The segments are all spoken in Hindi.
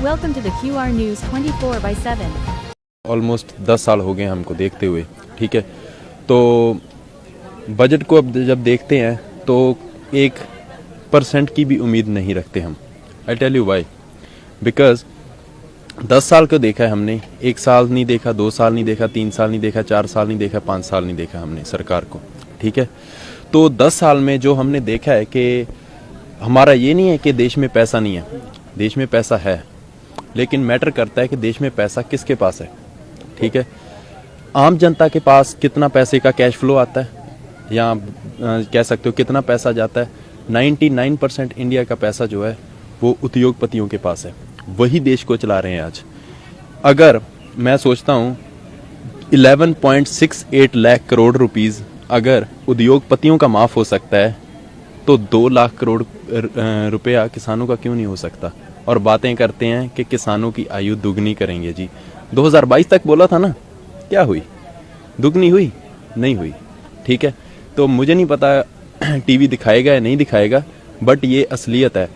Welcome to the QR News 24/7. Almost 10 साल हो गए हमको देखते हुए, ठीक है। तो बजट को अब जब देखते हैं तो 1% की भी उम्मीद नहीं रखते हम। I tell you why, because 10 साल को देखा है हमने, 1 साल नहीं देखा, 2 साल नहीं देखा, 3 साल नहीं देखा, 4 साल नहीं देखा, 5 साल नहीं देखा हमने सरकार को, ठीक है। तो 10 साल में जो हमने देखा है कि हमारा ये नहीं है कि देश में पैसा नहीं है, देश में पैसा है, लेकिन मैटर करता है कि देश में पैसा किसके पास है, ठीक है। आम जनता के पास कितना पैसे का कैश फ्लो आता है, या कह सकते हो कितना पैसा जाता है। 99% इंडिया का पैसा जो है वो उद्योगपतियों के पास है, वही देश को चला रहे हैं आज। अगर मैं सोचता हूँ 11.68 लाख करोड़ रुपीस अगर उद्योगपतियों का माफ़ हो सकता है तो 2 लाख करोड़ रुपया किसानों का क्यों नहीं हो सकता। और बातें करते हैं कि किसानों की आयु दुगनी करेंगे जी। 2022 तक बोला था ना, क्या हुई? दुगनी हुई? नहीं हुई, ठीक है। तो मुझे नहीं पता टीवी दिखाएगा या नहीं दिखाएगा, बट ये असलियत है।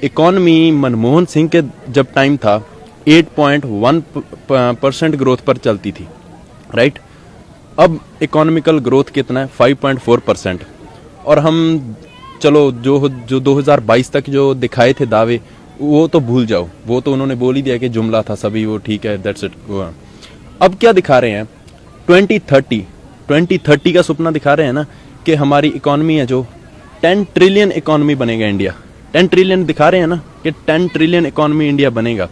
इकॉनमी मनमोहन सिंह के जब टाइम था 8.1% ग्रोथ पर चलती थी, राइट। अब इकोनॉमिकल ग्रोथ कितना है? 5.4%। और हम चलो जो 2022 तक जो दिखाए थे दावे वो तो भूल जाओ, वो तो उन्होंने बोल ही दिया कि जुमला था सभी, वो ठीक है, दैट्स इट। अब क्या दिखा रहे हैं? 2030 का सपना दिखा रहे हैं ना, कि हमारी इकोनॉमी है जो 10 ट्रिलियन इकोनॉमी बनेगा इंडिया। 10 ट्रिलियन दिखा रहे हैं ना कि 10 ट्रिलियन इकोनॉमी इंडिया बनेगा।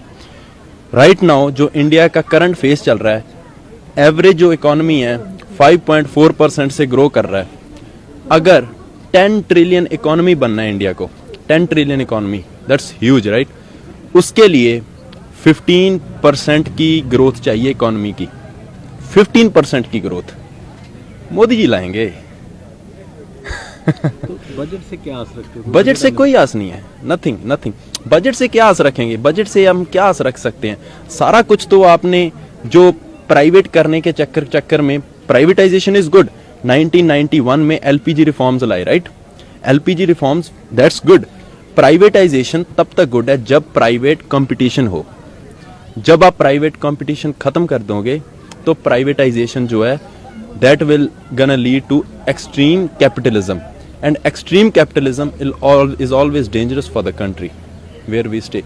राइट नाउ जो इंडिया का करंट फेस चल रहा है, एवरेज जो इकोनॉमी है 5.4% से ग्रो कर रहा है। अगर 10 ट्रिलियन इकोनॉमी बनना है इंडिया को, 10 trillion economy, that's huge, right. उसके लिए 15% की ग्रोथ चाहिए इकोनॉमी की। 15% की ग्रोथ मोदी जी लाएंगे। तो बजट से क्या आस रखते हो? बजट से कोई आस नहीं है, नथिंग। बजट से क्या आस रखेंगे? बजट से हम क्या आस रख सकते हैं? सारा कुछ तो आपने जो प्राइवेट करने के चक्कर में, प्राइवेटाइजेशन इज गुड। 1991 में एलपीजी रिफॉर्म्स लाए, right. LPG reforms, that's good. Privatisation तब तक गुड है जब प्राइवेट कंपटीशन हो। जब आप प्राइवेट कंपटीशन खत्म कर दोगे तो प्राइवेटाइजेशन जो है that will gonna lead to extreme capitalism, and extreme capitalism is always dangerous for the country where we stay.